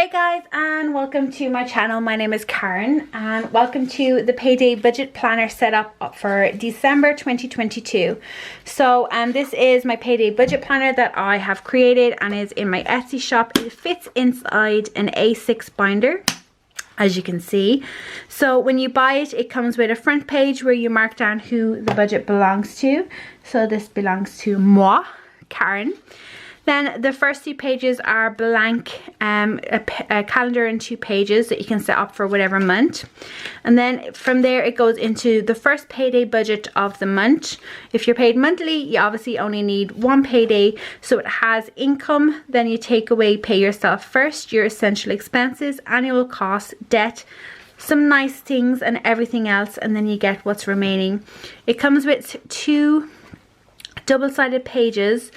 Hey guys, and welcome to my channel. My name is Karen and welcome to the Payday budget planner setup for December 2022. So this is my Payday budget planner that I have created and is in my Etsy shop. It fits inside an A6 binder, as you can see. So when you buy it, it comes with a front page where you mark down who the budget belongs to. So this belongs to moi, Karen. Then the first two pages are blank, a calendar and 2 pages that you can set up for whatever month. And then from there it goes into the first payday budget of the month. If you're paid monthly, you obviously only need one payday. So it has income, then you take away pay yourself first, your essential expenses, annual costs, debt, some nice things and everything else, and then you get what's remaining. It comes with 2 double-sided pages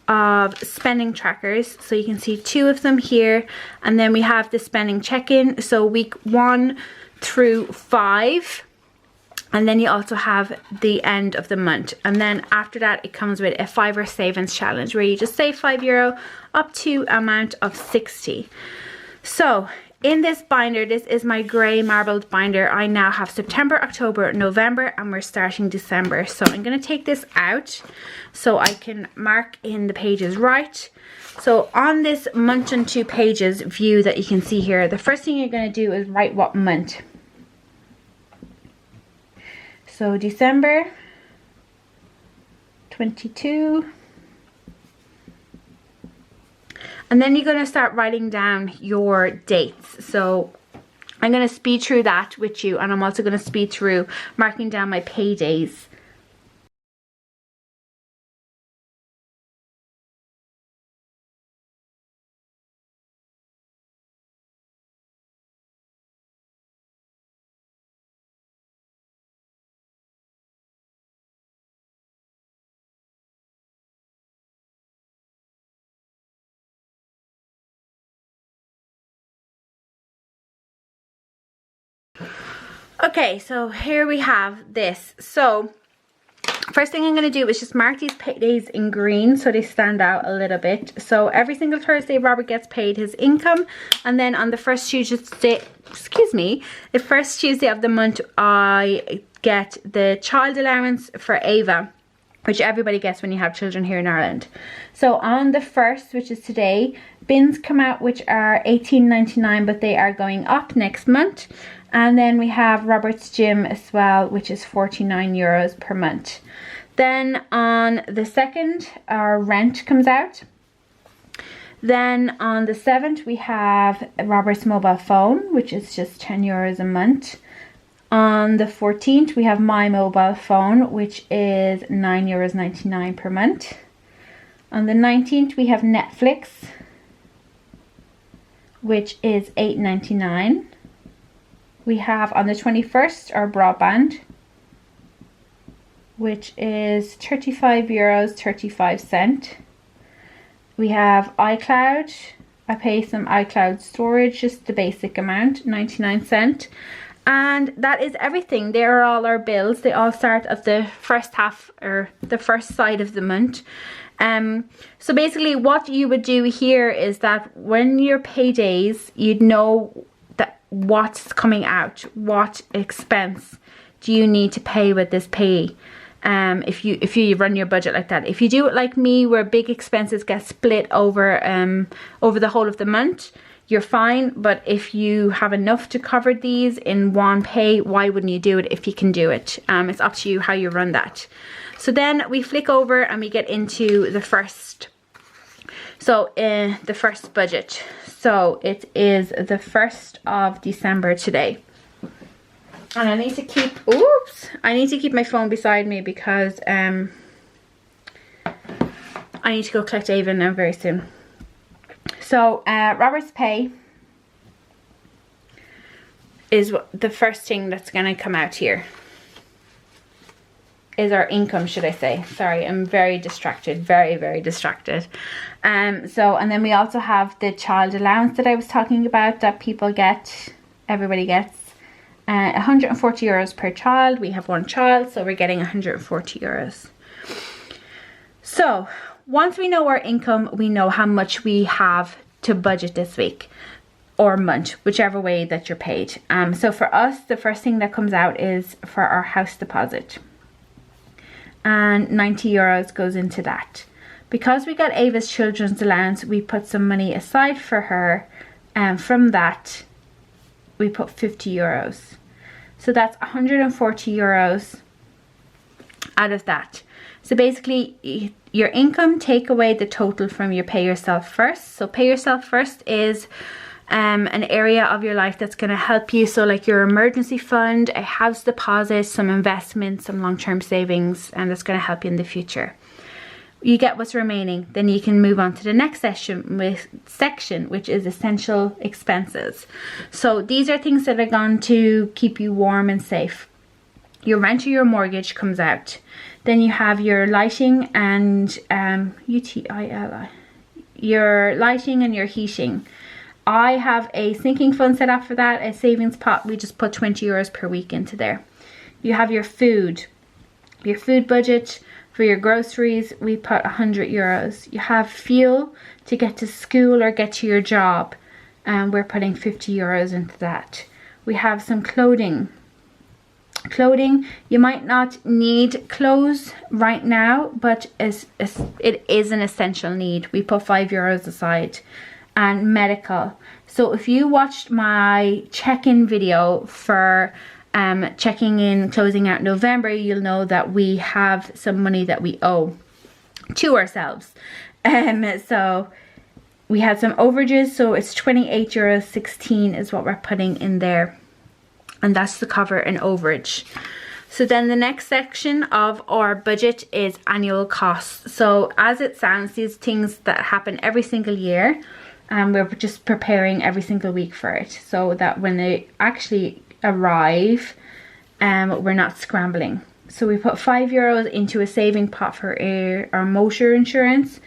of spending trackers, so you can see 2 of them here, and then we have the spending check-in, so week 1 through 5, and then you also have the end of the month. And then after that it comes with a €5 savings challenge where you just save €5 up to amount of 60. So in this binder, this is my grey marbled binder. I now have September, October, November, and we're starting December. So I'm going to take this out so I can mark in the pages right. So on this month and 2 pages view that you can see here, the first thing you're going to do is write what month. So December 22. And then you're going to start writing down your dates. So I'm going to speed through that with you, and I'm also going to speed through marking down my paydays. Okay, so here we have this. So first thing I'm going to do is just mark these paydays in green so they stand out a little bit. So every single Thursday Robert gets paid his income, and then on the first Tuesday, the first Tuesday of the month I get the child allowance for Ava, which everybody gets when you have children here in Ireland. So on the 1st, which is today, bins come out which are $18.99, but they are going up next month. And then we have Robert's gym as well, which is €49 per month. Then on the 2nd, our rent comes out. Then on the 7th, we have Robert's mobile phone, which is just €10 a month. On the 14th, we have my mobile phone, which is €9.99 per month. On the 19th, we have Netflix, which is $8.99. We have on the 21st our broadband, which is €35.35. We have iCloud. I pay some iCloud storage, just the basic amount, 99¢. And that is everything. They are all our bills. They all start at the first half, or the first side of the month. So basically what you would do here is that when your paydays, you'd know that what's coming out, what expense do you need to pay with this pay. If you run your budget like that. If you do it like me, where big expenses get split over the whole of the month, you're fine. But if you have enough to cover these in one pay, why wouldn't you do it if you can do it? It's up to you how you run that. So then we flick over and we get into the first. So the first budget. So it is the 1st of December today. And I need to keep, I need to keep my phone beside me because I need to go collect Ava now very soon. So Robert's pay is the first thing that's going to come out here. Is our income, should I say. Sorry, I'm very distracted, very distracted. So, and then we also have the child allowance that I was talking about that people get, everybody gets. €140 per child. We have 1 child, so we're getting €140. So once we know our income, we know how much we have to budget this week. or month, whichever way that you're paid. So for us, the first thing that comes out is for our house deposit, and 90 euros goes into that. Because we got Ava's children's allowance, we put some money aside for her, and from that we put 50 euros. So that's 140 euros out of that. So basically your income, take away the total from your pay yourself first. So pay yourself first is an area of your life that's going to help you. So like your emergency fund, a house deposit, some investments, some long-term savings, and it's going to help you in the future. You get what's remaining, then you can move on to the next section, which is essential expenses. So these are things that are going to keep you warm and safe. Your rent or your mortgage comes out. Then you have your lighting and your lighting and your heating. I have a sinking fund set up for that, a savings pot. We just put 20 euros per week into there. You have your food budget. For your groceries, we put 100 euros. You have fuel to get to school or get to your job, and we're putting 50 euros into that. We have some clothing. You might not need clothes right now, but it is an essential need. We put 5 euros aside. And medical. So if you watched my check-in video for checking in, closing out November, you'll know that we have some money that we owe to ourselves. So we had some overages, so it's 28 euros 16 is what we're putting in there, and that's to cover an overage. So then the next section of our budget is annual costs. So as it sounds, these things that happen every single year, we're just preparing every single week for it, so that when they actually arrive, we're not scrambling. So we put 5 euros into a saving pot for our motor insurance.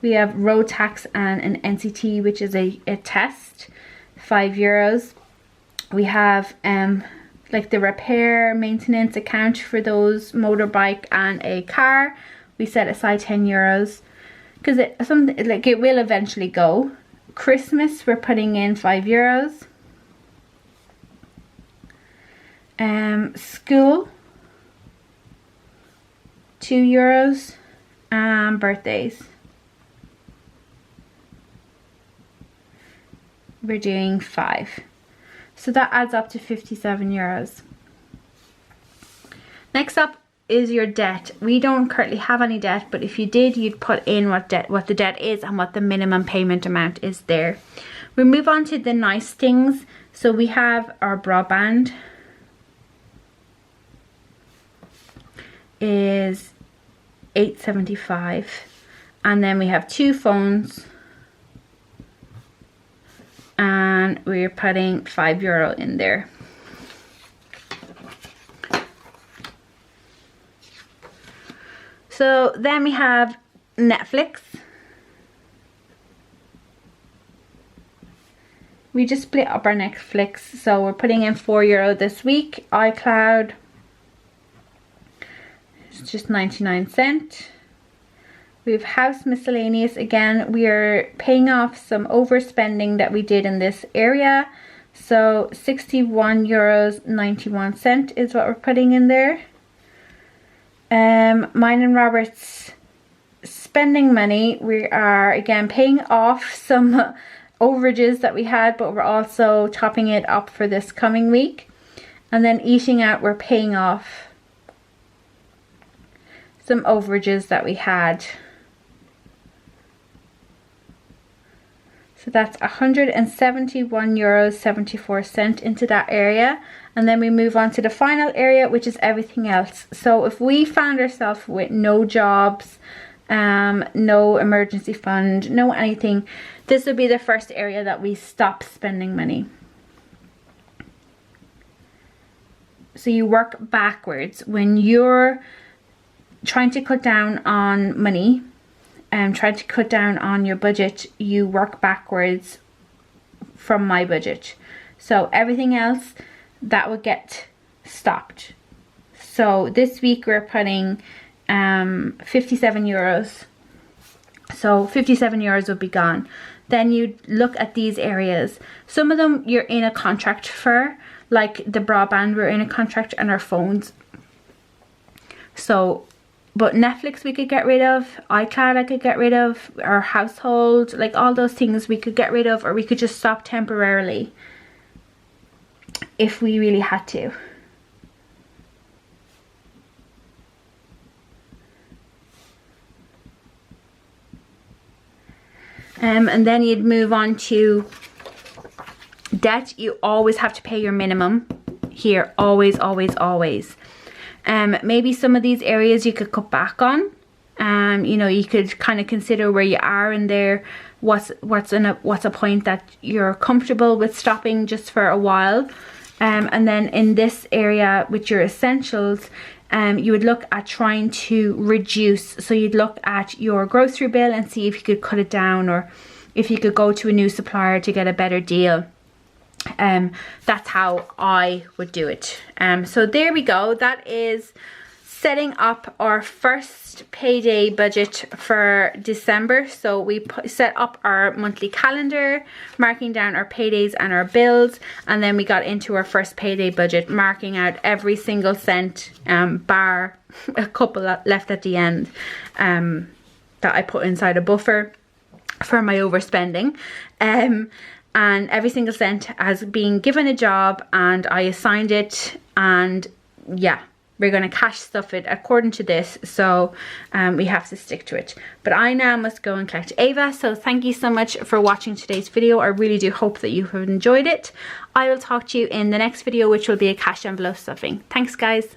We have road tax and an NCT, which is a test, 5 euros. We have like the repair maintenance account for those motorbike and a car. We set aside 10 euros because it will eventually go. Christmas, we're putting in 5 euros. School, 2 euros, and birthdays, we're doing 5. So that adds up to 57 euros. Next up is your debt. We don't currently have any debt, but if you did, you'd put in what the debt is and what the minimum payment amount is there. We move on to the nice things. So we have our broadband is 8.75, and then we have 2 phones, and we're putting 5 euro in there. So then we have Netflix. We just split up our Netflix, so we're putting in 4 euro this week. iCloud, it's just 99¢. We have house miscellaneous. Again, we are paying off some overspending that we did in this area. So 61 euros 91 is what we're putting in there. Mine and Robert's spending money. We are again paying off some overages that we had, but we're also topping it up for this coming week. And then eating out, we're paying off some overages that we had. So that's 171 euros 74 into that area. And then we move on to the final area, which is everything else. So if we found ourselves with no jobs, no emergency fund, no anything, this would be the first area that we stop spending money. So you work backwards. When you're trying to cut down on money and trying to cut down on your budget, you work backwards from my budget. So everything else, that would get stopped. So this week we're putting 57 euros. So 57 euros would be gone. then you look at these areas. Some of them you're in a contract for, like the broadband, we're in a contract, and our phones. So, but Netflix we could get rid of, iCloud I could get rid of, our household, like all those things we could get rid of, or we could just stop temporarily if we really had to. And then you'd move on to debt. You always have to pay your minimum here, always, always, always. Maybe some of these areas you could cut back on. You know, you could kind of consider where you are in there. What's a point that you're comfortable with stopping just for a while. And then in this area with your essentials, you would look at trying to reduce. So you'd look at your grocery bill and see if you could cut it down, or if you could go to a new supplier to get a better deal. That's how I would do it. So there we go. That is setting up our first payday budget for December. So we set up our monthly calendar, marking down our paydays and our bills, and then we got into our first payday budget, marking out every single cent, bar a couple left at the end, that I put inside a buffer for my overspending. And every single cent has been given a job, and I assigned it, and yeah, we're going to cash stuff it according to this. So we have to stick to it. But I now must go and collect Ava. So thank you so much for watching today's video. I really do hope that you have enjoyed it. I will talk to you in the next video, which will be a cash envelope stuffing. Thanks guys.